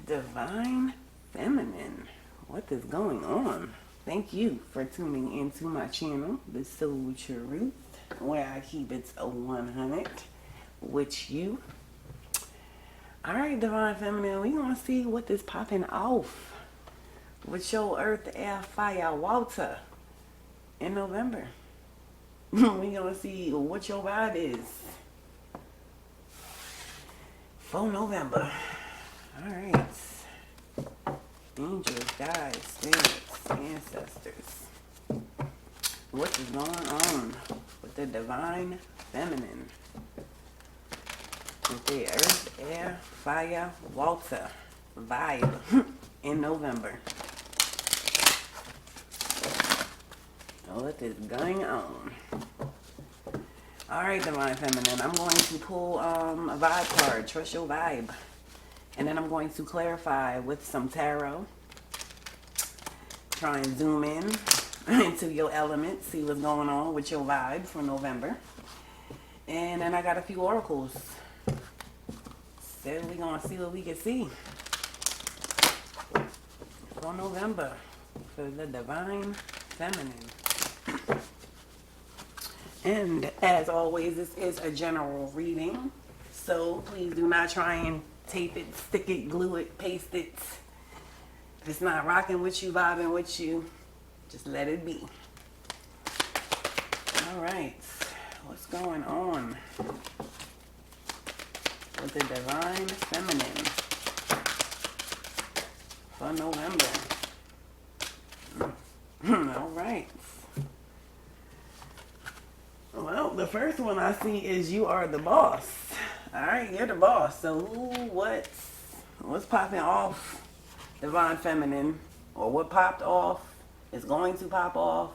Divine Feminine, what is going on? Thank you for tuning into my channel, The Soul Truth, where I keep it a 100 with you. Alright, Divine Feminine, we gonna see what is popping off with your Earth, Air, Fire, Water in November. We gonna see what your vibe is for November. Alright. Angels, guides, spirits, ancestors. What is going on with the Divine Feminine? With the Earth, Air, Fire, Water vibe in November. What is going on? Alright, Divine Feminine, I'm going to pull a vibe card. Trust your vibe. And then I'm going to clarify with some tarot. Try and zoom in into your element. See what's going on with your vibe for November. And then I got a few oracles. So we're going to see what we can see for November for the Divine Feminine. And as always, this is a general reading. So please do not try and tape it, stick it, glue it, paste it. If it's not rocking with you, vibing with you, just let it be. Alright, what's going on with the Divine Feminine for November? Alright. Well, the first one I see is you are the boss. Alright, you're the boss. So what's popping off, Divine Feminine? Or what popped off is going to pop off.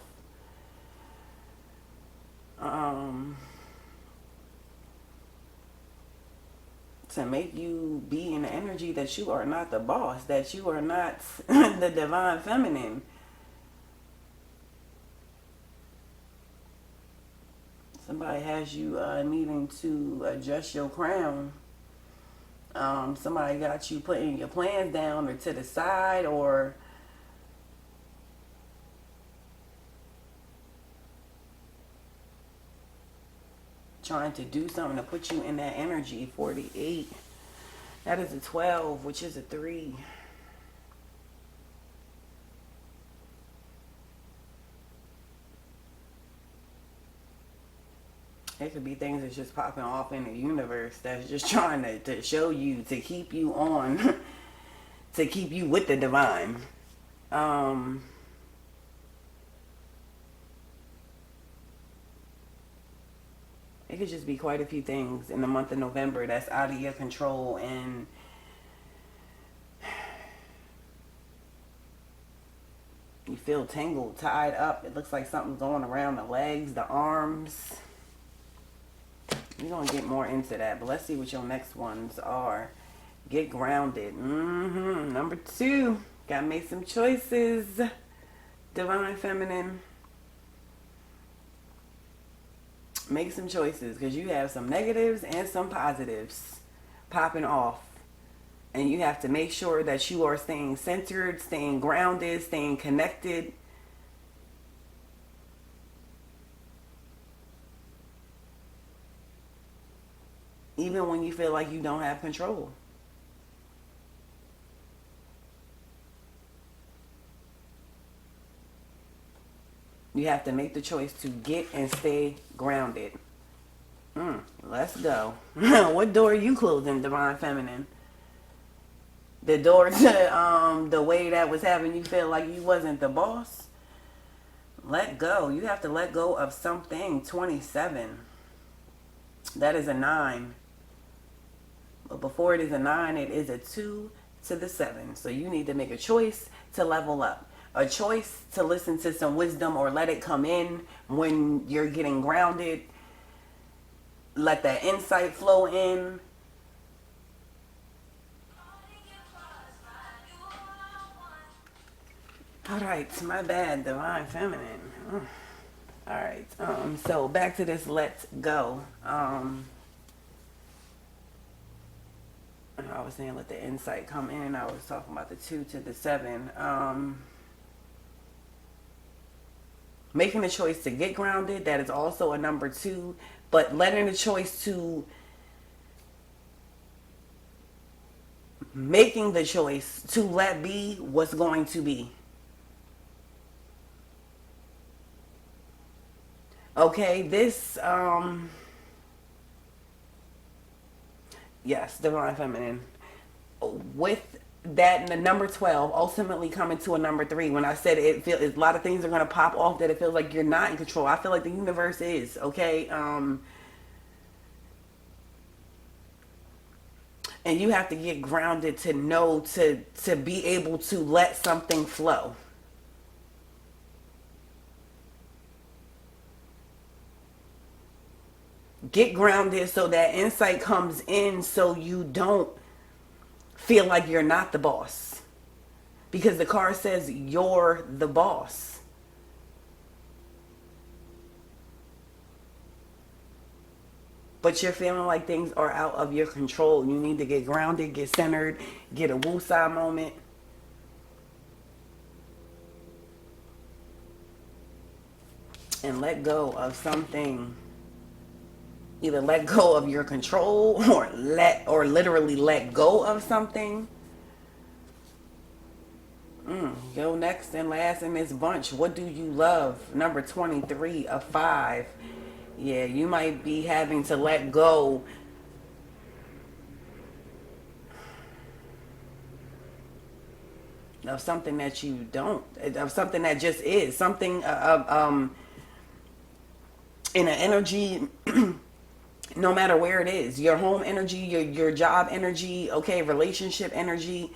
To make you be in the energy that you are not the boss, that you are not the Divine Feminine. Somebody has you needing to adjust your crown. Somebody got you putting your plans down or to the side, or trying to do something to put you in that energy. 48. That is a 12, which is a 3. It could be things that's just popping off in the universe that's just trying to show you, to keep you on, to keep you with the divine. It could just be quite a few things in the month of November that's out of your control, and you feel tangled, tied up. It looks like something's going around the legs, the arms. We're going to get more into that, but let's see what your next ones are. Get grounded. Number 2. Got to make some choices, Divine Feminine. Make some choices, because you have some negatives and some positives popping off. And you have to make sure that you are staying centered, staying grounded, staying connected. Even when you feel like you don't have control. You have to make the choice to get and stay grounded. Let's go. What door are you closing, Divine Feminine? The door to the way that was having you feel like you wasn't the boss? Let go. You have to let go of something. 27. That is a 9. But before it is a 9, it is a 2 to the 7. So you need to make a choice to level up. A choice to listen to some wisdom, or let it come in when you're getting grounded. Let that insight flow in. Alright, my bad, Divine Feminine. Alright, so back to this let's go. I was saying let the insight come in. I was talking about the 2 to the 7. Making the choice to get grounded, that is also a number 2. But letting the choice to, making the choice to let be what's going to be. Okay, this, yes, divine feminine. With that, the number 12 ultimately coming to a number 3. When I said it, feel a lot of things are going to pop off that it feels like you're not in control. I feel like the universe is, okay? And you have to get grounded to know, to be able to let something flow. Get grounded so that insight comes in, so you don't feel like you're not the boss. Because the card says you're the boss. But you're feeling like things are out of your control. You need to get grounded, get centered, get a woosah moment. And let go of something. Either let go of your control or literally let go of something. Go next and last in this bunch. What do you love? Number 23 of 5. Yeah, you might be having to let go of something that you don't, of something that just is. Something in an energy, no matter where it is. Your home energy, your job energy, okay, relationship energy,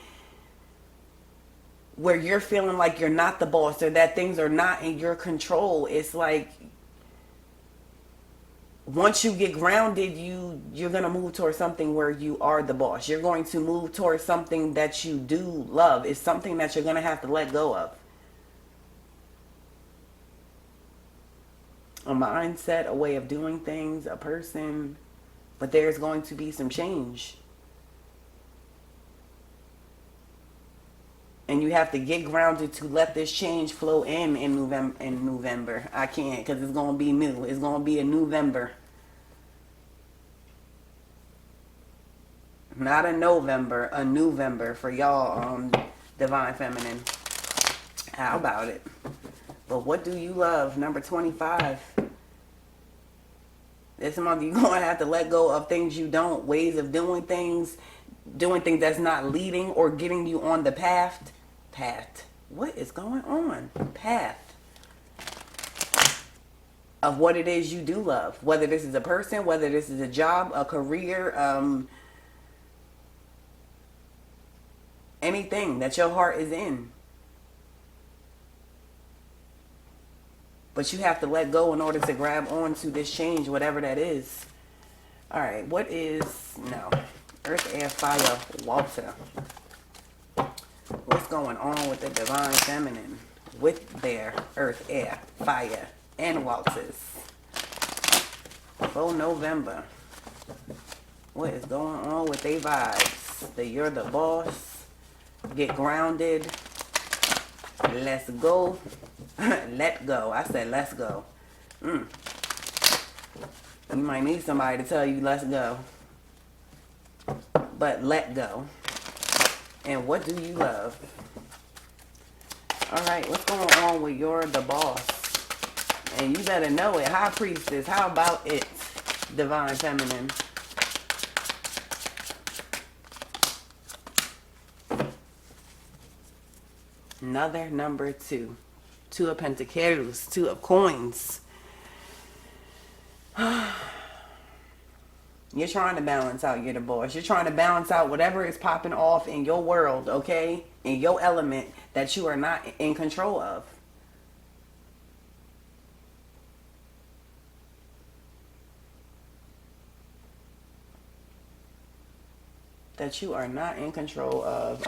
where you're feeling like you're not the boss or that things are not in your control. It's like once you get grounded, you're going to move towards something where you are the boss. You're going to move towards something that you do love. It's something that you're going to have to let go of. A mindset, a way of doing things, a person, but there's going to be some change. And you have to get grounded to let this change flow in November. I can't, because it's going to be new. It's going to be a November. Not a November, a November for y'all, divine feminine. How about it? But what do you love? Number 25. This month you're going to have to let go of things you don't. Ways of doing things that's not leading or getting you on the path. What is going on? Path of what it is you do love. Whether this is a person, whether this is a job, a career, anything that your heart is in. But you have to let go in order to grab onto this change, whatever that is. All right, what is, no, Earth, Air, Fire, Walter. What's going on with the divine feminine with their Earth, Air, Fire, and Walters for November? What is going on with their vibes? That you're the boss. Get grounded. Let's go. Let go. I said let's go. You might need somebody to tell you let's go. But let go. And what do you love? Alright, what's going on with you're the boss? And you better know it. High Priestess, how about it? Divine feminine. Another number 2. 2 of Pentacles, 2 of Coins. You're trying to balance out, you're the boss. You're trying to balance out whatever is popping off in your world, okay? In your element that you are not in control of. That you are not in control of.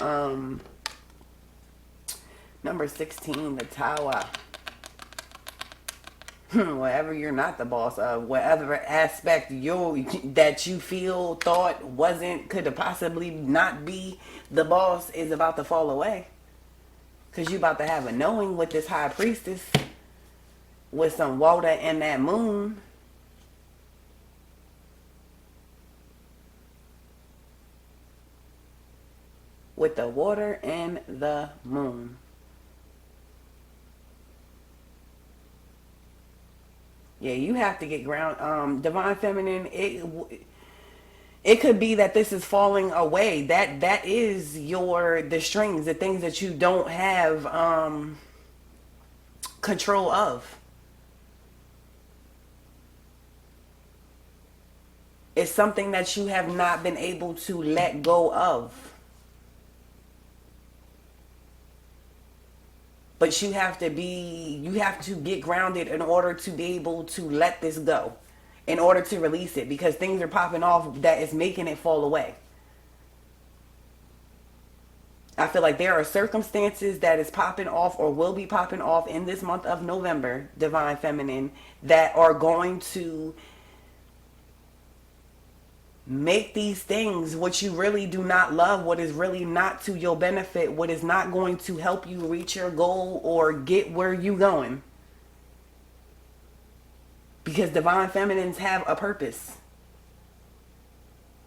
Number 16, the Tower. Whatever you're not the boss of, whatever aspect that you feel thought wasn't could have possibly not be the boss is about to fall away. Cause you about to have a knowing with this high priestess with some water and that moon. With the water and the moon. Yeah, you have to get ground. Divine feminine. It could be that this is falling away. That is the strings, the things that you don't have control of. It's something that you have not been able to let go of. But you have to get grounded in order to be able to let this go, in order to release it, because things are popping off that is making it fall away. I feel like there are circumstances that is popping off or will be popping off in this month of November, Divine Feminine, that are going to make these things what you really do not love, what is really not to your benefit, what is not going to help you reach your goal or get where you going. Because divine feminines have a purpose.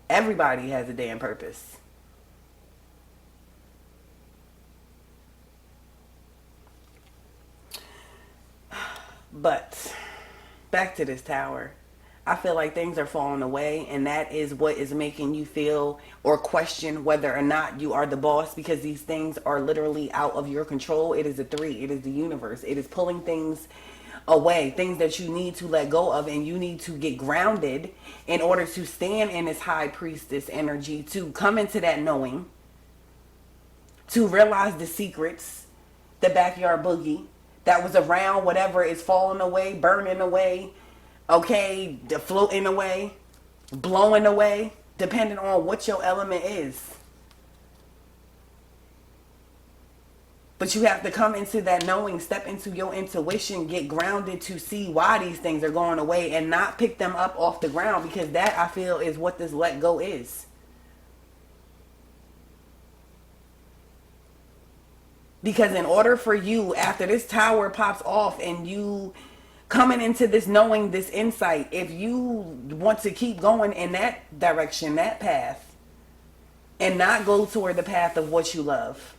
Everybody has a damn purpose. But back to this tower. I feel like things are falling away, and that is what is making you feel or question whether or not you are the boss, because these things are literally out of your control. It is a 3. It is the universe. It is pulling things away, things that you need to let go of, and you need to get grounded in order to stand in this high priestess energy, to come into that knowing, to realize the secrets, the backyard boogie that was around, whatever is falling away, burning away, okay, floating away, blowing away, depending on what your element is. But you have to come into that knowing, step into your intuition, get grounded to see why these things are going away and not pick them up off the ground, because that, I feel, is what this let go is. Because in order for you, after this tower pops off and you coming into this knowing, this insight, if you want to keep going in that direction, that path, and not go toward the path of what you love,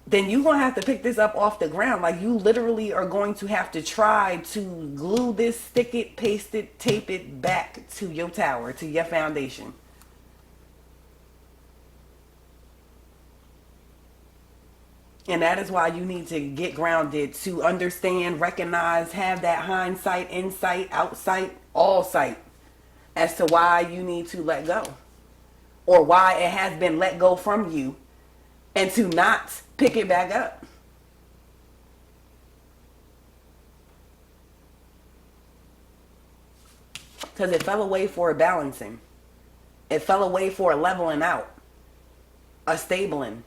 then you're going to have to pick this up off the ground. Like, you literally are going to have to try to glue this, stick it, paste it, tape it back to your tower, to your foundation. And that is why you need to get grounded, to understand, recognize, have that hindsight, insight, outsight, all sight as to why you need to let go, or why it has been let go from you, and to not pick it back up. Because it fell away for a balancing. It fell away for a leveling out, a stabling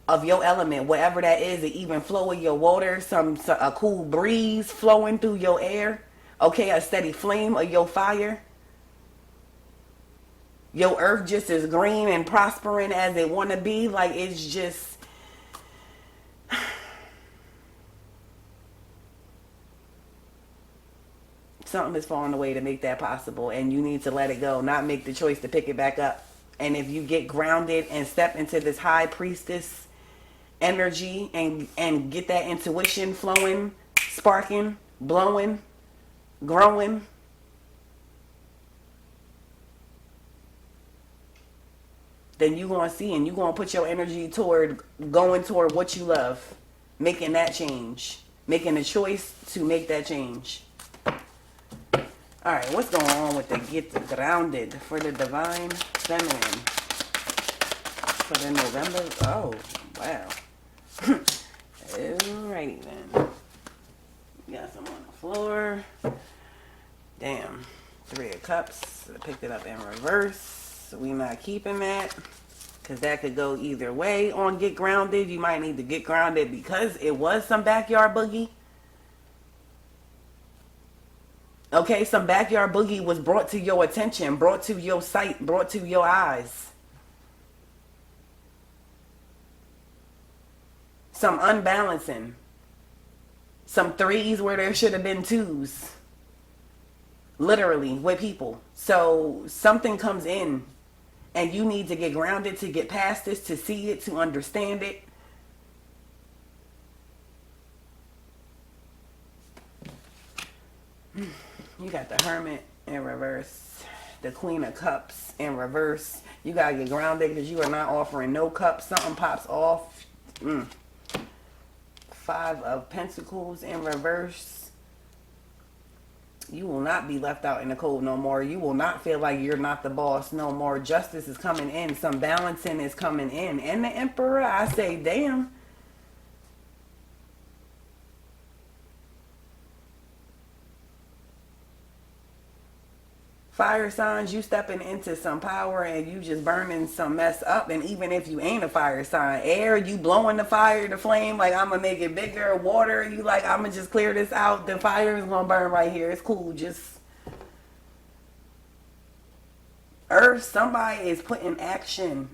of your element, whatever that is, the even flow of your water, a cool breeze flowing through your air, okay, a steady flame of your fire. Your earth just as green and prospering as it want to be. Like, it's just something is falling away to make that possible, and you need to let it go, not make the choice to pick it back up. And if you get grounded and step into this high priestess energy and get that intuition flowing, sparking, blowing, growing, then you're going to see, and you're going to put your energy toward going toward what you love, making that change, making a choice to make that change. All right, what's going on with the get grounded for the divine feminine for the November? Oh, wow. Alrighty then. Got some on the floor. Damn. 3 of Cups. I picked it up in reverse. So we not keeping that, because that could go either way on get grounded. You might need to get grounded because it was some backyard boogie. Okay, some backyard boogie was brought to your attention, brought to your sight, brought to your eyes. Some unbalancing. Some threes where there should have been twos. Literally, with people. So something comes in and you need to get grounded to get past this, to see it, to understand it. You got the Hermit in reverse, the Queen of Cups in reverse. You gotta get grounded because you are not offering no cups. Something pops off. Five of Pentacles in reverse. You will not be left out in the cold no more. You will not feel like you're not the boss no more. Justice is coming in. Some balancing is coming in. And the Emperor, I say, damn. Fire signs, you stepping into some power and you just burning some mess up. And even if you ain't a fire sign, air, you blowing the fire, the flame, like I'm gonna make it bigger. Water, you like I'm gonna just clear this out. The fire is gonna burn right here. It's cool. Just earth, somebody is putting action.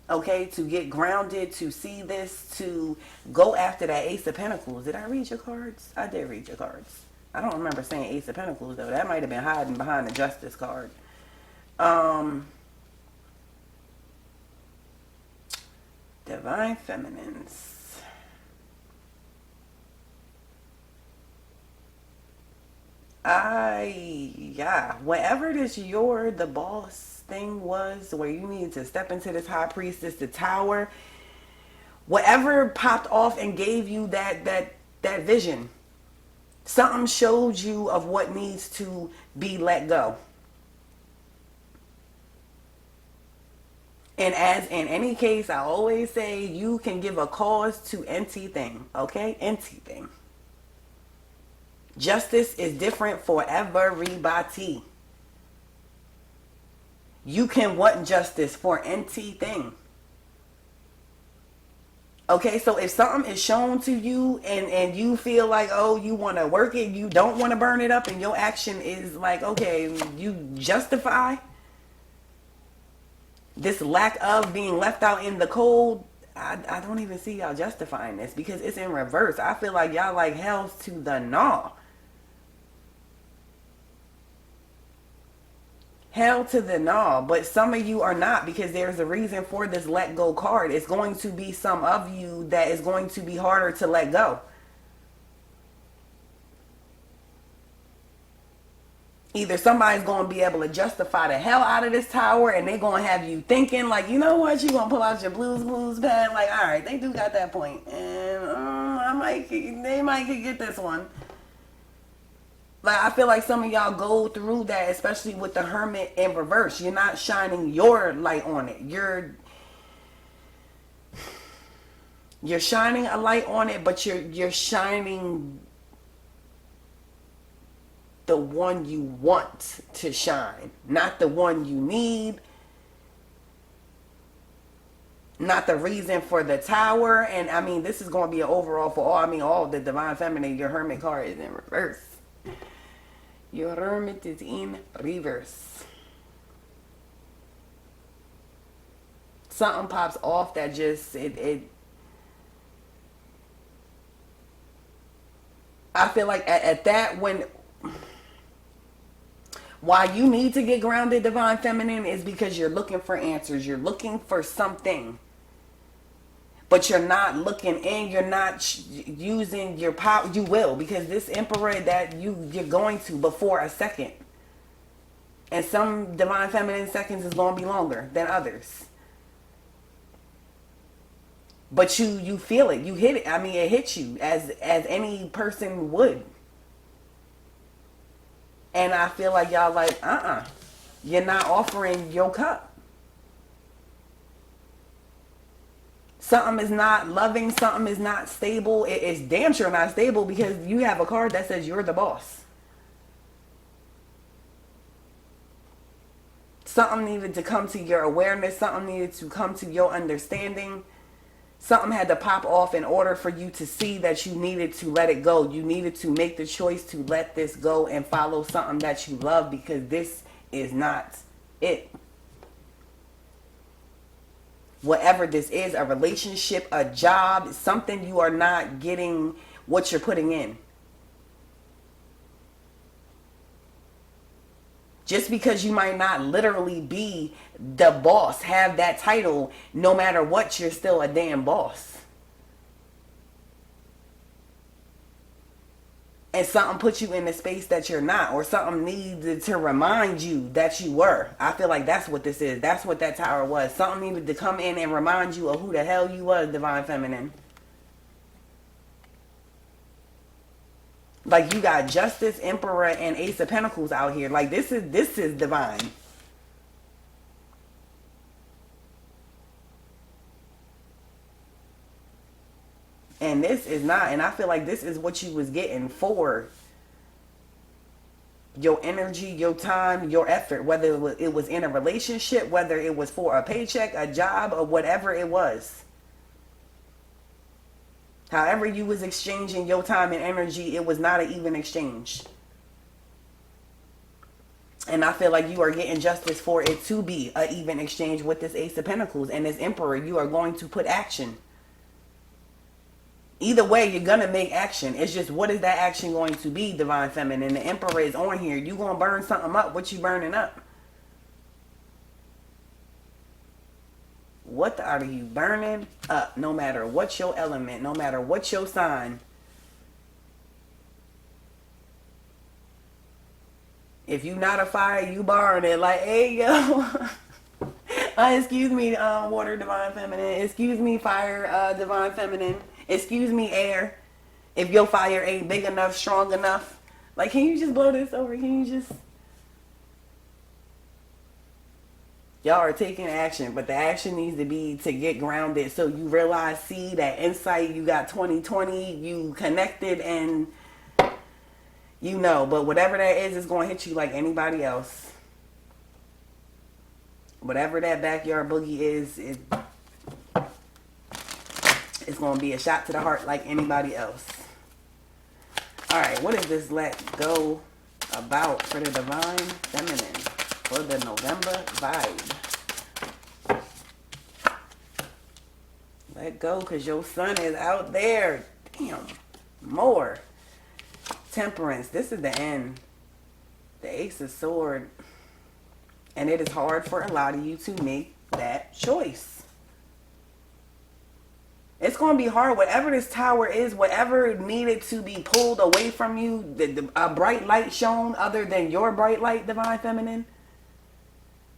Okay, to get grounded, to see this, to go after that Ace of Pentacles. Did I read your cards? I did read your cards. I don't remember saying Ace of Pentacles, though. That might have been hiding behind the Justice card. Divine Feminines. Whatever this you're the boss thing was, where you needed to step into this High Priestess, the Tower, whatever popped off and gave you that vision, something showed you of what needs to be let go. And as in any case, I always say, you can give a cause to anything, okay? Anything. Justice is different for everybody. You can want justice for anything. Okay, so if something is shown to you and you feel like, oh, you want to work it, you don't want to burn it up, and your action is like, okay, you justify this lack of being left out in the cold, I don't even see y'all justifying this because it's in reverse. I feel like y'all like hells to the gnaw. Hell to the gnaw, but some of you are not, because there's a reason for this let go card. It's going to be some of you that is going to be harder to let go. Either somebody's going to be able to justify the hell out of this tower, and they're going to have you thinking like, you know what, you're going to pull out your blues pen, like, all right, they do got that point, and they might get this one. Like, I feel like some of y'all go through that, especially with the Hermit in reverse. You're not shining your light on it. You're shining a light on it, but you're shining the one you want to shine, not the one you need, not the reason for the Tower. And I mean, this is going to be an overall for all. I mean, all the Divine Feminine, your Hermit card is in reverse. Your Hermit is in reverse. Something pops off that just, I feel like at that, why you need to get grounded, Divine Feminine, is because you're looking for answers. You're looking for something. But you're not looking in, you're not using your power. You will, because this Emperor that you're going to before a second. And some Divine Feminine seconds is going to be longer than others. But you feel it, you hit it. I mean, it hits you as any person would. And I feel like y'all like, you're not offering your cup. Something is not loving, something is not stable. It's damn sure not stable because you have a card that says you're the boss. Something needed to come to your awareness. Something needed to come to your understanding. Something had to pop off in order for you to see that you needed to let it go. You needed to make the choice to let this go and follow something that you love, because this is not it. Whatever this is, a relationship, a job, something, you are not getting what you're putting in. Just because you might not literally be the boss, have that title, no matter what, you're still a damn boss. And something puts you in the space that you're not, or something needed to remind you that you were. I feel like that's what this is. That's what that tower was. Something needed to come in and remind you of who the hell you was, Divine Feminine. Like, you got Justice, Emperor, and Ace of Pentacles out here. Like, this is divine. And this is not. And I feel like this is what you was getting for your energy, your time, your effort. Whether it was in a relationship, whether it was for a paycheck, a job, or whatever it was. However you was exchanging your time and energy, it was not an even exchange. And I feel like you are getting justice for it to be an even exchange with this Ace of Pentacles and this Emperor. You are going to put action. Either way, you're going to make action. It's just, what is that action going to be, Divine Feminine? The Emperor is on here. You going to burn something up. What you burning up? What are you burning up? No matter what your element, no matter what your sign. If you not a fire, you burn it. Like, hey, yo. Excuse me, water, Divine Feminine. Excuse me, fire, Divine Feminine. Excuse me, air. If your fire ain't big enough, strong enough. Like, can you just blow this over? Can you just... Y'all are taking action, but the action needs to be to get grounded, so you realize, see that insight, you got 2020, you connected, and you know. But whatever that is going to hit you like anybody else. Whatever that backyard boogie is, it's going to be a shot to the heart like anybody else. All right, what is this let go about for the Divine Feminine for the November vibe? Let go, because your sun is out there. Damn. More. Temperance. This is the end. The Ace of Swords. And it is hard for a lot of you to make that choice. It's going to be hard. Whatever this tower is, whatever needed to be pulled away from you, a bright light shown other than your bright light, Divine Feminine.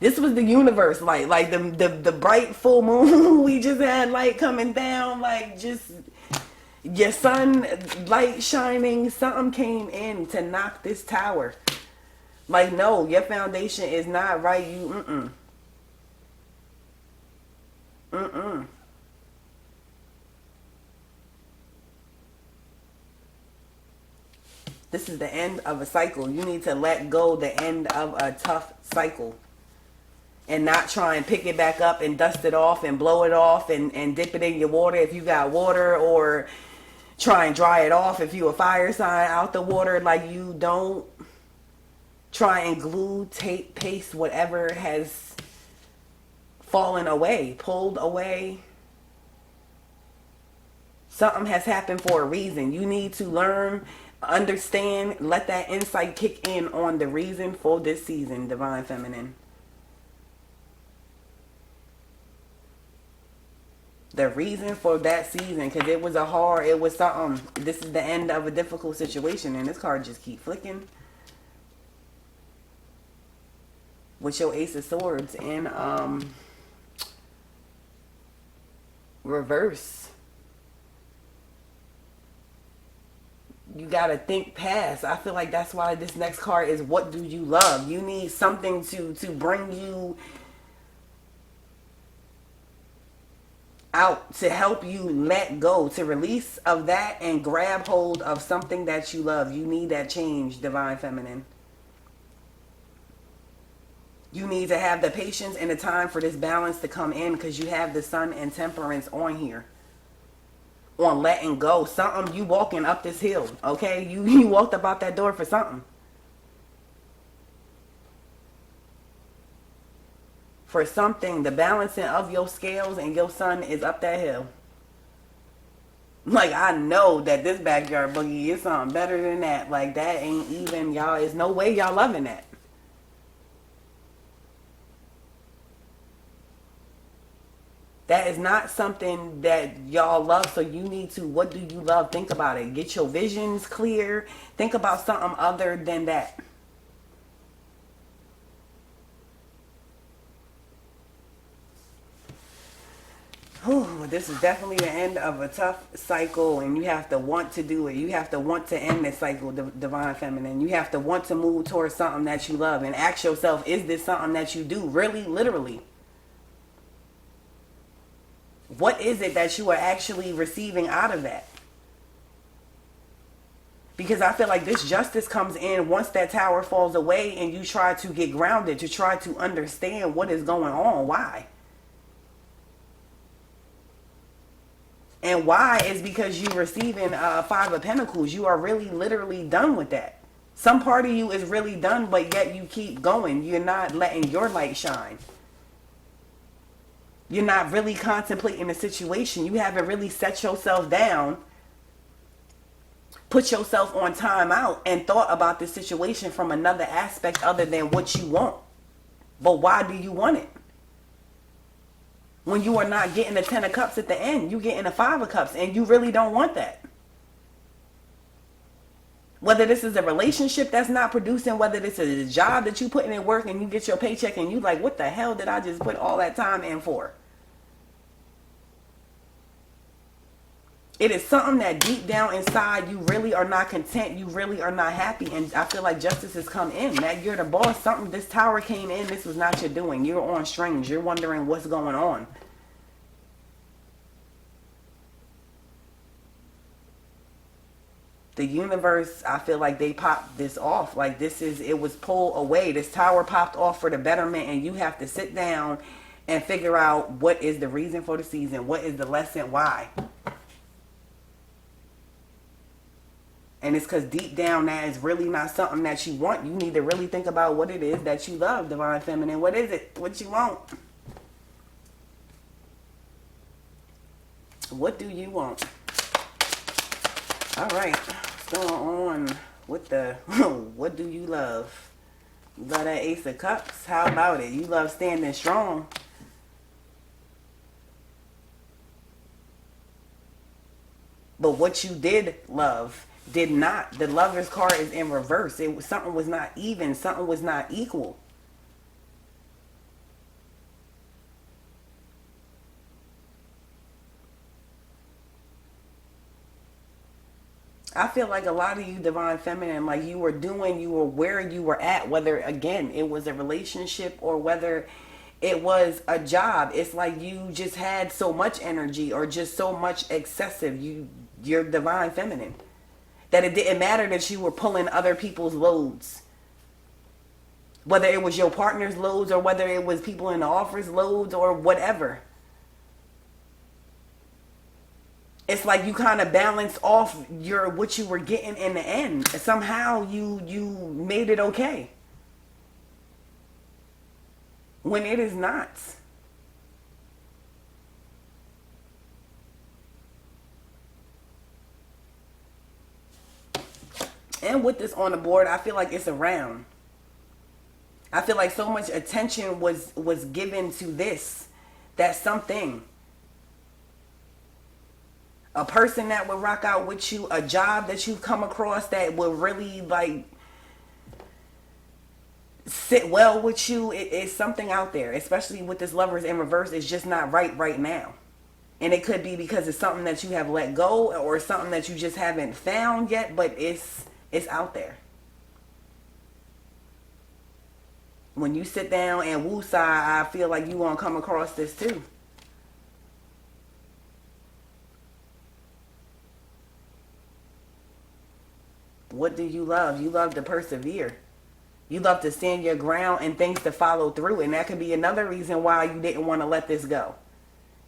This was the universe light, like the bright full moon we just had, light coming down, like just your sun light shining. Something came in to knock this tower. Like, no, your foundation is not right. You, This is the end of a cycle. You need to let go the end of a tough cycle. And not try and pick it back up and dust it off and blow it off and dip it in your water if you got water, or try and dry it off if you a fire sign out the water. Like, you don't try and glue, tape, paste whatever has fallen away, pulled away. Something has happened for a reason. You need to learn, understand, let that insight kick in on the reason for this season, Divine Feminine. The reason for that season, because it was something. This is the end of a difficult situation, and this card just keep flicking. With your Ace of Swords in reverse. You gotta think past. I feel like that's why this next card is, what do you love? You need something to bring you out, to help you let go, to release of that and grab hold of something that you love. You need that change, Divine Feminine. You need to have the patience and the time for this balance to come in, because you have the Sun and Temperance on here. on letting go. Something, you walking up this hill, okay? You walked up out that door for something. For something, the balancing of your scales and your sun is up that hill. Like, I know that this backyard boogie is something better than that. Like, that ain't even, y'all, there's no way y'all loving that. That is not something that y'all love, so you need to, what do you love? Think about it. Get your visions clear. Think about something other than that. Whew, this is definitely the end of a tough cycle, and you have to want to do it. You have to want to end this cycle, Divine Feminine. You have to want to move towards something that you love and ask yourself, is this something that you do? Really, literally. What is it that you are actually receiving out of that? Because I feel like this justice comes in once that tower falls away and you try to get grounded, to try to understand what is going on. Why? And why is because you're receiving Five of Pentacles. You are really literally done with that. Some part of you is really done, but yet you keep going. You're not letting your light shine. You're not really contemplating the situation. You haven't really set yourself down, put yourself on timeout, and thought about the situation from another aspect other than what you want. But why do you want it? When you are not getting the 10 of Cups at the end, you getting a 5 of Cups, and you really don't want that. Whether this is a relationship that's not producing, whether this is a job that you putting in work and you get your paycheck and you like, what the hell did I just put all that time in for? It is something that deep down inside you really are not content. You really are not happy. And I feel like justice has come in. That you're the boss. Something, this tower came in. This was not your doing. You're on strings. You're wondering what's going on. The universe, I feel like they popped this off. Like this is, it was pulled away. This tower popped off for the betterment. And you have to sit down and figure out what is the reason for the season. What is the lesson? Why? And it's because deep down that is really not something that you want. You need to really think about what it is that you love, Divine Feminine. What is it? What you want? What do you want? All right. What's going on with the what do you love? You love that Ace of Cups? How about it? You love standing strong. But what you did love did not. The Lover's card is in reverse. It was, something was not even. Something was not equal. I feel like a lot of you, Divine Feminine, like you were where you were at, whether again it was a relationship or whether it was a job. It's like you just had so much energy or just so much excessive. You're Divine Feminine. That it didn't matter that you were pulling other people's loads. Whether it was your partner's loads or whether it was people in the office loads or whatever. It's like you kind of balanced off what you were getting in the end. Somehow you made it okay. When it is not. And with this on the board, I feel like it's around. I feel like so much attention was given to this. That something. A person that would rock out with you. A job that you've come across that will really like sit well with you. It's something out there. Especially with this Lovers in reverse. It's just not right now. And it could be because it's something that you have let go. Or something that you just haven't found yet. But it's out there. When you sit down and woosah, I feel like you won't come across this too. What do you love? You love to persevere. You love to stand your ground and things to follow through. And that could be another reason why you didn't want to let this go.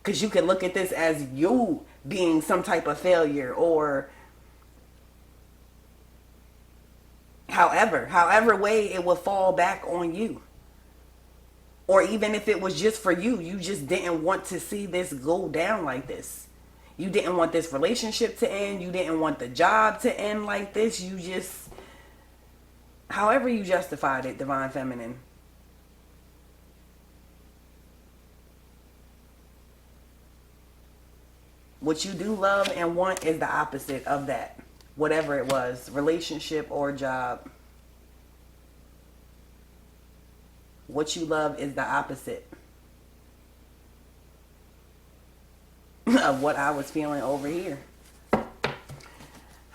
Because you could look at this as you being some type of failure, or however way it would fall back on you. Or even if it was just for you, you just didn't want to see this go down like this. You didn't want this relationship to end. You didn't want the job to end like this. You just, however you justified it, Divine Feminine. What you do love and want is the opposite of that. Whatever it was, relationship or job. What you love is the opposite of what I was feeling over here.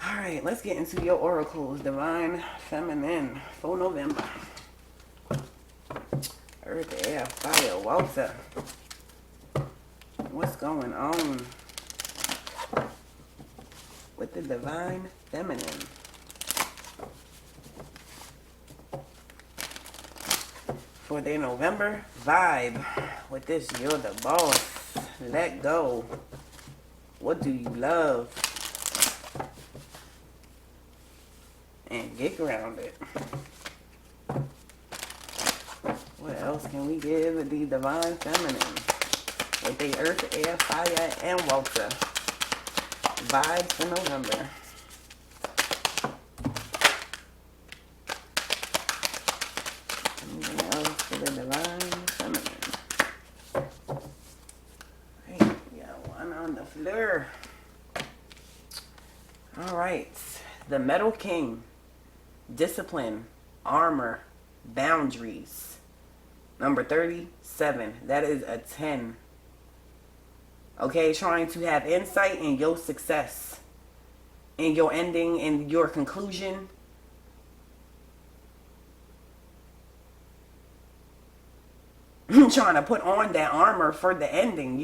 Alright, let's get into your oracles, Divine Feminine, for November. Earth, air, fire, water. What's going on with the Divine Feminine? For their November vibe with this, you're the boss. Let go. What do you love? And get grounded. What else can we give the Divine Feminine with the earth, air, fire, and water vibes for November? Anything else for the Divine Feminine? Right, we got one on the floor. All right, the Metal King. Discipline, armor, boundaries. Number 37. That is a 10. Okay, trying to have insight in your success, in your ending, in your conclusion. Trying to put on that armor for the ending.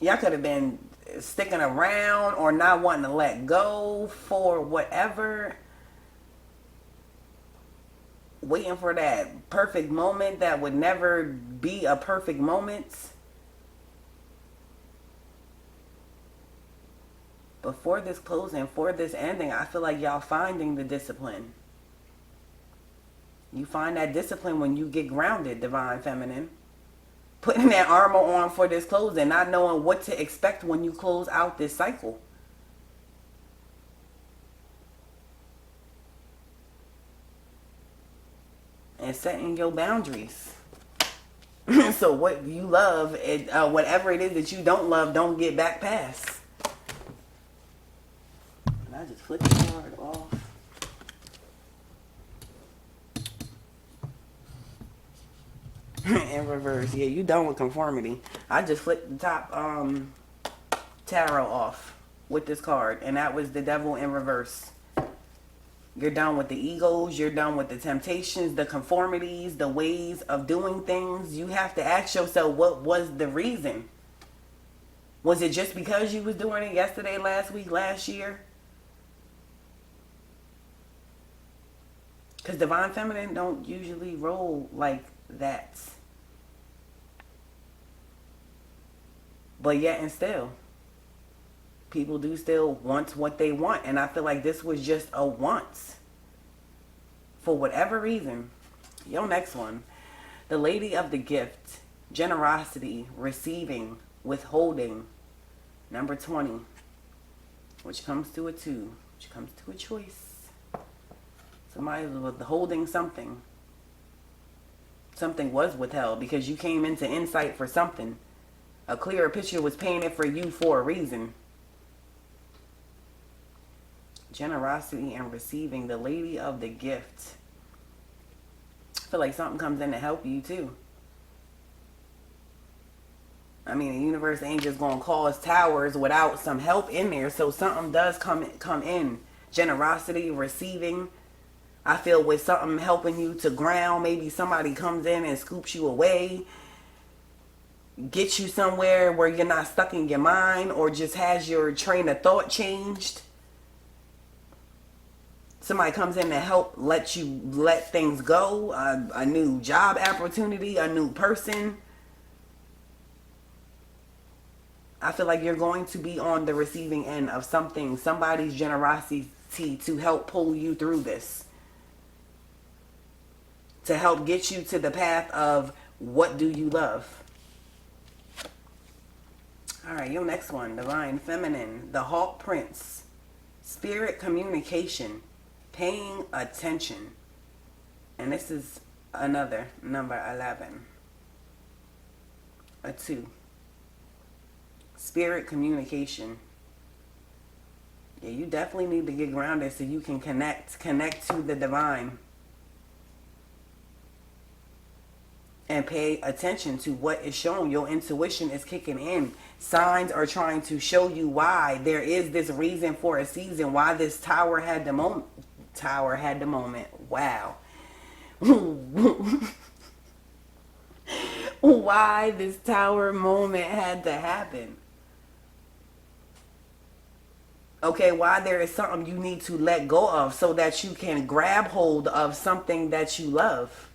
Y'all could have been sticking around or not wanting to let go for whatever, waiting for that perfect moment that would never be a perfect moment. But for this closing, for this ending, I feel like y'all finding the discipline. You find that discipline when you get grounded, Divine Feminine. Putting that armor on for this closing, not knowing what to expect when you close out this cycle. And setting your boundaries. So what you love, whatever it is that you don't love, don't get back past. And I just flipped the card off. In reverse. Yeah, you done with conformity. I just flipped the top tarot off with this card, and that was the Devil in reverse. You're done with the egos, you're done with the temptations, the conformities, the ways of doing things. You have to ask yourself, what was the reason? Was it just because you was doing it yesterday, last week, last year? Because Divine Feminine don't usually roll like that. But yet and still, people do still want what they want. And I feel like this was just a want. For whatever reason. Your next one. The Lady of the Gift. Generosity. Receiving. Withholding. Number 20. Which comes to a 2. Which comes to a choice. Somebody was withholding something. Something was withheld because you came into insight for something. A clearer picture was painted for you for a reason. Generosity and receiving. The Lady of the Gift. I feel like something comes in to help you too. I mean, the universe ain't just going to cause towers without some help in there. So something does come in. Generosity, receiving. I feel with something helping you to ground. Maybe somebody comes in and scoops you away. Get you somewhere where you're not stuck in your mind, or just has your train of thought changed. Somebody comes in to help let things go. A new job opportunity, a new person. I feel like you're going to be on the receiving end of something, somebody's generosity to help pull you through this. To help get you to the path of what do you love. Alright, your next one. Divine Feminine. The Hawk Prince. Spirit communication. Paying attention. And this is another number 11. A 2. Spirit communication. Yeah, you definitely need to get grounded so you can connect to the divine. And pay attention to what is shown. Your intuition is kicking in. Signs are trying to show you why there is this reason for a season. Why this tower had the moment. Tower had the moment. Wow. Why this tower moment had to happen. Okay, why there is something you need to let go of so that you can grab hold of something that you love.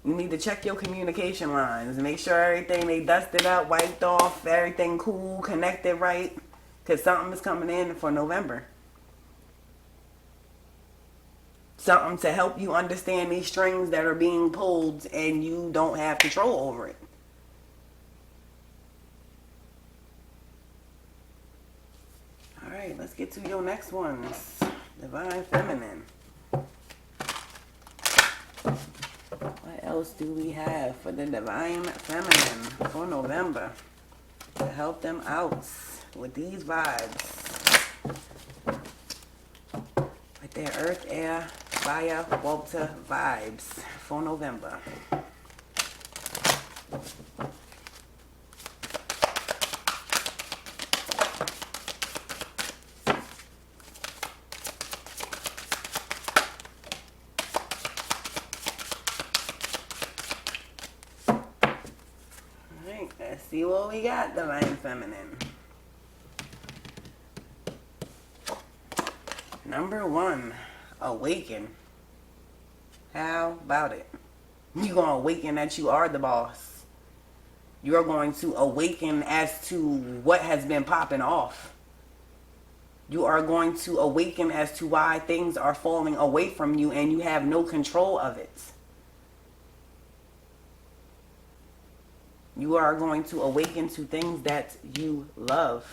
You need to check your communication lines. Make sure everything they dusted up, wiped off, everything cool, connected right. Because something is coming in for November. Something to help you understand these strings that are being pulled and you don't have control over it. Alright, let's get to your next ones. Divine Feminine. What else do we have for the Divine Feminine for November to help them out with these vibes? With their Earth, Air, Fire, Water vibes for November. Let's see what we got, Divine Feminine. Number 1, awaken. How about it? You're going to awaken that you are the boss. You're going to awaken as to what has been popping off. You are going to awaken as to why things are falling away from you and you have no control of it. You are going to awaken to things that you love.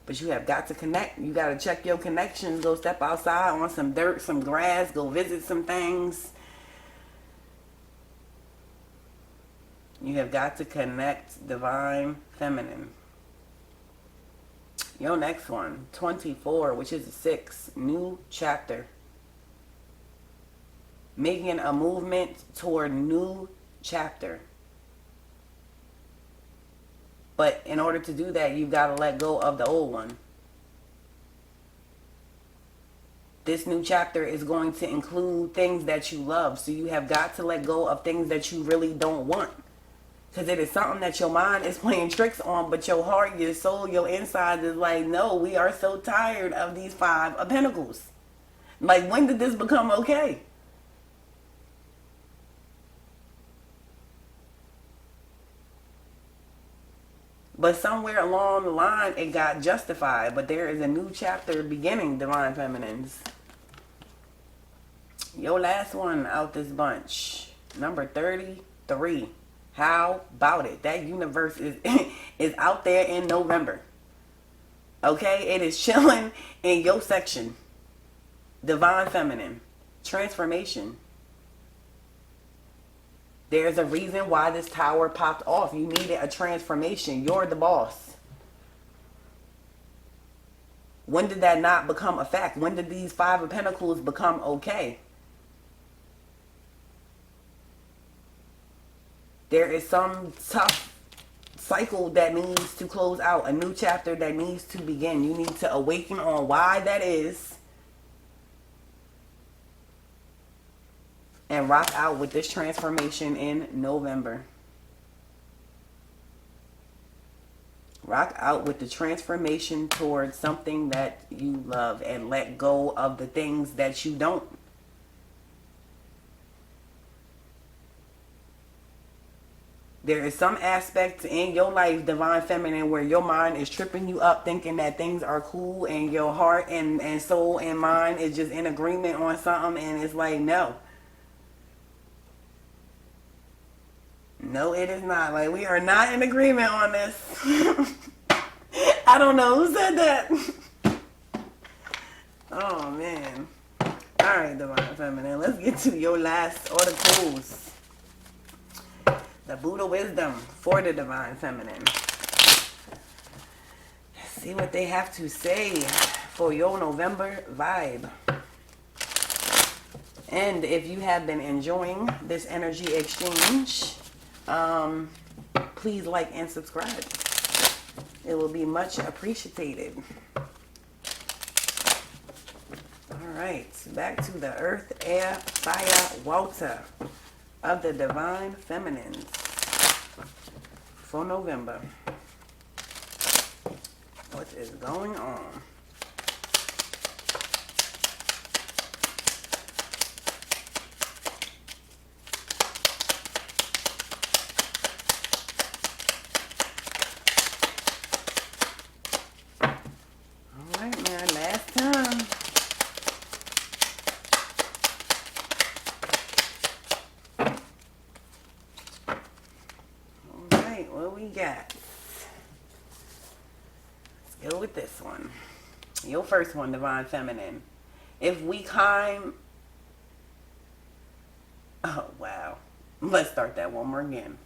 But you have got to connect. You got to check your connections. Go step outside on some dirt, some grass. Go visit some things. You have got to connect, Divine Feminine. Your next one, 24, which is a 6. New chapter. Making a movement toward new chapter. But in order to do that, you've got to let go of the old one. This new chapter is going to include things that you love. So you have got to let go of things that you really don't want. Because it is something that your mind is playing tricks on, but your heart, your soul, your inside is like, no, we are so tired of these 5 of Pentacles. Like, when did this become okay? But somewhere along the line, it got justified. But there is a new chapter beginning, Divine Feminines. Your last one out this bunch. Number 33. How about it? That universe is, is out there in November. Okay? It is chilling in your section. Divine Feminine. Transformation. There's a reason why this tower popped off. You needed a transformation. You're the boss. When did that not become a fact? When did these 5 of Pentacles become okay? There is some tough cycle that needs to close out. A new chapter that needs to begin. You need to awaken on why that is. And rock out with this transformation in November. Rock out with the transformation towards something that you love. And let go of the things that you don't. There is some aspects in your life, divine feminine, where your mind is tripping you up thinking that things are cool, and your heart and soul and mind is just in agreement on something, and it's like, no. No, it is not. Like, we are not in agreement on this. I don't know who said that. Oh, man. All right, divine feminine. Let's get to your last articles. The Buddha wisdom for the divine feminine. Let's see what they have to say for your November vibe. And if you have been enjoying this energy exchange, please like and subscribe. It will be much appreciated. All right, back to the earth, air, fire, water of the divine feminines for November. What is going on? All right, man, last time. What we got? Let's go with this one. Your first one, divine feminine. If we climb... Oh, wow. Let's start that one more again.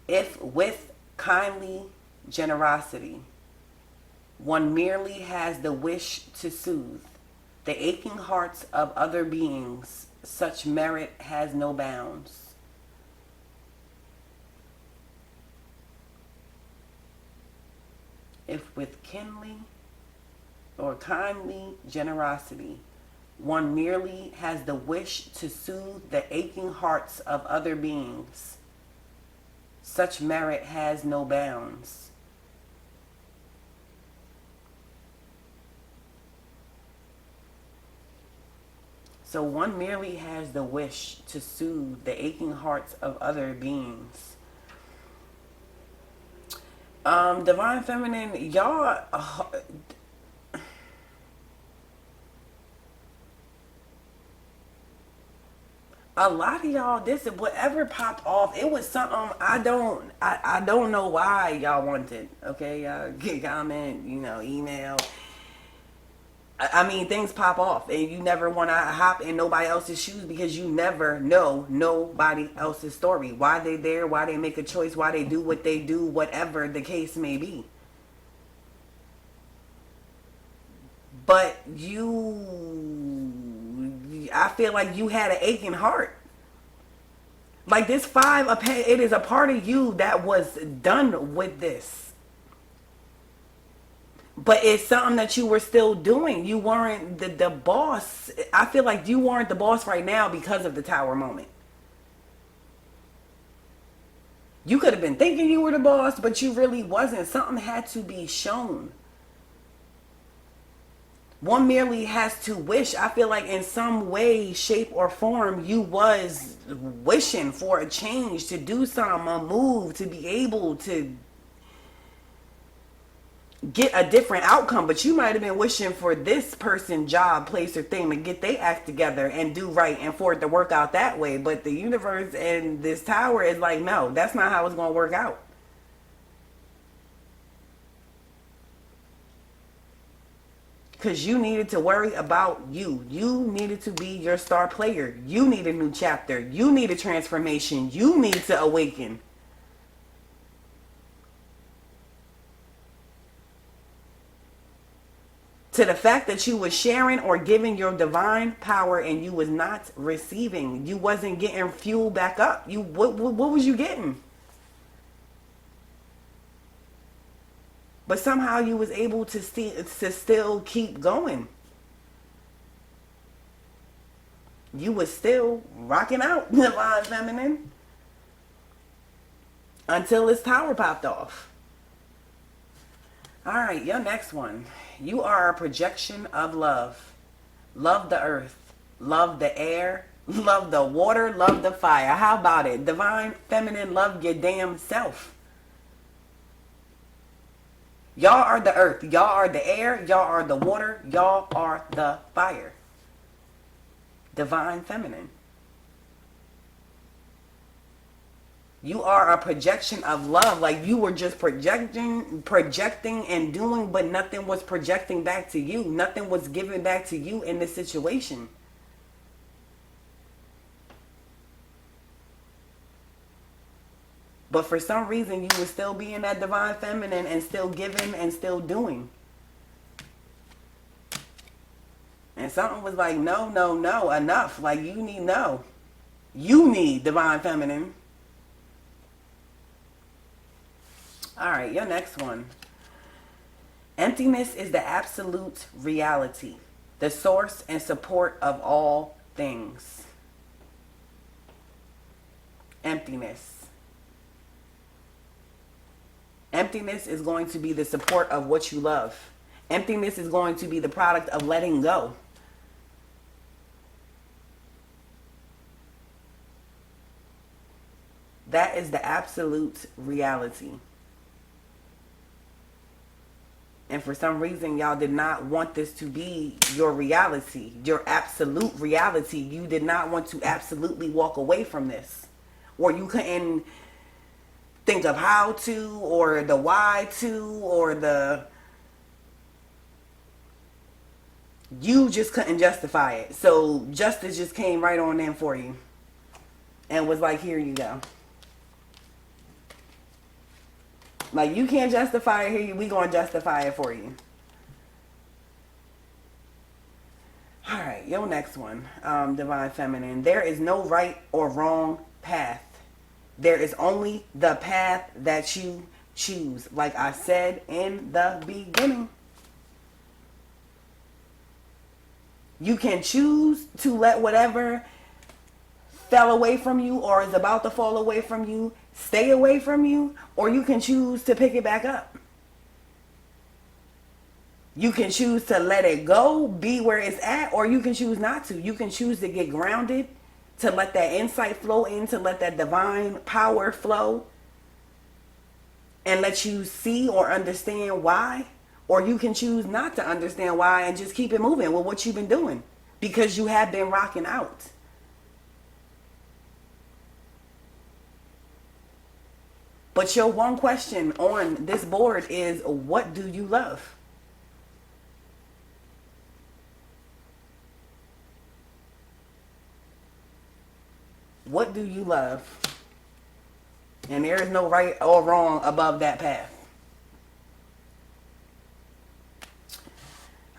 If with kindly generosity, one merely has the wish to soothe the aching hearts of other beings, such merit has no bounds. If with kindly or kindly generosity, one merely has the wish to soothe the aching hearts of other beings, such merit has no bounds. So one merely has the wish to soothe the aching hearts of other beings. Divine feminine, y'all, a lot of y'all, this is whatever popped off. It was something I don't know why y'all wanted. Okay, y'all get comment, email. I mean, things pop off, and you never want to hop in nobody else's shoes because you never know nobody else's story. Why they there, why they make a choice, why they do what they do, whatever the case may be. But I feel like you had an aching heart. Like this 5, it is a part of you that was done with this. But it's something that you were still doing. You weren't the boss. I feel like you weren't the boss right now because of the tower moment. You could have been thinking you were the boss, but you really wasn't. Something had to be shown. One merely has to wish. I feel like in some way, shape, or form, you was wishing for a change, to do something, a move, to be able to get a different outcome. But you might have been wishing for this person, job, place, or thing to get their act together and do right and for it to work out that way. But the universe and this tower is like, no, that's not how it's going to work out. Because you needed to worry about you. You needed to be your star player. You need a new chapter. You need a transformation. You need to awaken. To the fact that you was sharing or giving your divine power and you was not receiving. You wasn't getting fuel back up. What was you getting? But somehow you was able to still keep going. You was still rocking out, divine feminine, until this tower popped off. All right, your next one. You are a projection of love. Love the earth. Love the air. Love the water, love the fire. How about it? Divine feminine, love your damn self. Y'all are the earth. Y'all are the air. Y'all are the water. Y'all are the fire. Divine feminine. You are a projection of love. Like you were just projecting and doing, but nothing was projecting back to you. Nothing was given back to you in this situation. But for some reason, you would still be in that divine feminine and still giving and still doing. And something was like, no, no, no, enough. Like you need no. You need divine feminine. All right, your next one. Emptiness is the absolute reality, the source and support of all things. Emptiness. Emptiness is going to be the support of what you love. Emptiness is going to be the product of letting go. That is the absolute reality. And for some reason, y'all did not want this to be your reality, your absolute reality. You did not want to absolutely walk away from this. Or you couldn't think of how to, or the why to, or the... You just couldn't justify it. So justice just came right on in for you. And was like, here you go. Like, you can't justify it here. We gonna justify it for you. All right, your next one, Divine Feminine. There is no right or wrong path. There is only the path that you choose. Like I said in the beginning. You can choose to let whatever fell away from you or is about to fall away from you stay away from you, or you can choose to pick it back up. You can choose to let it go, be where it's at, or you can choose not to. You can choose to get grounded, to let that insight flow in, to let that divine power flow, and let you see or understand why. Or you can choose not to understand why and just keep it moving with what you've been doing, because you have been rocking out. But your one question on this board is, what do you love? What do you love? And there is no right or wrong above that path.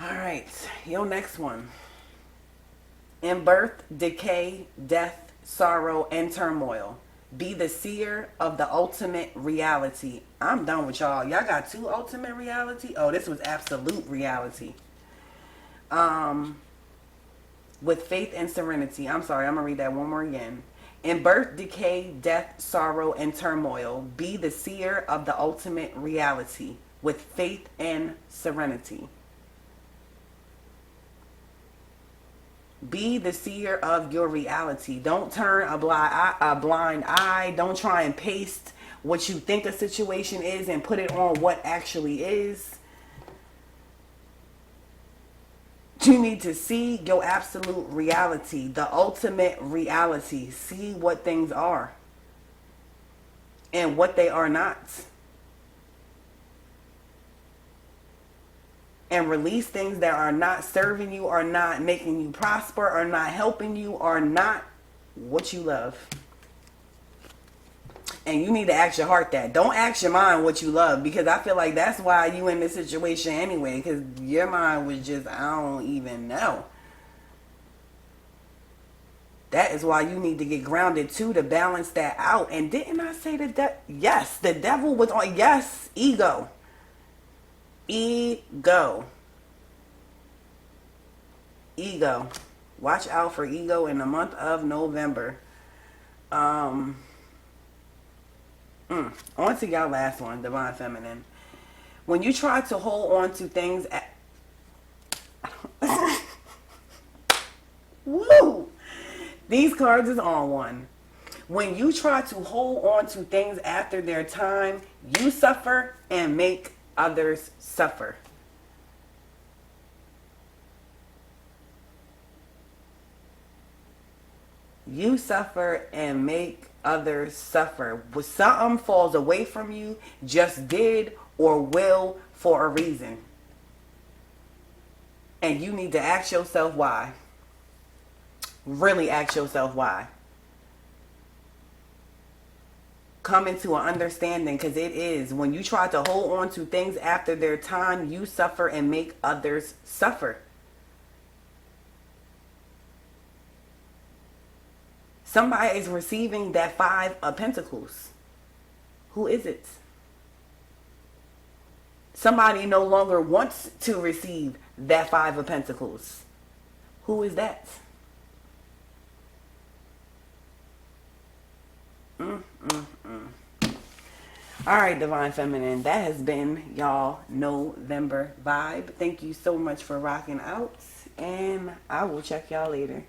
All right, your next one. In birth, decay, death, sorrow, and turmoil, be the seer of the ultimate reality. I'm done with y'all. Y'all got two ultimate reality? Oh, this was absolute reality. With faith and serenity. I'm sorry, I'm going to read that one more again. In birth, decay, death, sorrow, and turmoil, be the seer of the ultimate reality with faith and serenity. Be the seer of your reality. Don't turn a blind eye. Don't try and paste what you think a situation is and put it on what actually is. You need to see your absolute reality, the ultimate reality. See what things are and what they are not. And release things that are not serving you, are not making you prosper, are not helping you, are not what you love. And you need to ask your heart that. Don't ask your mind what you love, because I feel like that's why you in this situation anyway, because your mind was just, I don't even know. That is why you need to get grounded too, to balance that out. And didn't I say that? Yes, the devil was on. Yes, ego. Ego. Watch out for ego in the month of November. On to y'all last one, Divine Feminine. When you try to hold on to things woo! These cards is on one. When you try to hold on to things after their time, you suffer and make others suffer. You suffer and make others suffer. When something falls away from you, just did or will for a reason. And you need to ask yourself why. Really ask yourself why. Come into an understanding, because it is. When you try to hold on to things after their time, you suffer and make others suffer. Somebody is receiving that Five of Pentacles. Who is it? Somebody no longer wants to receive that Five of Pentacles. Who is that? All right, Divine Feminine, that has been y'all November vibe. Thank you so much for rocking out, and I will check y'all later.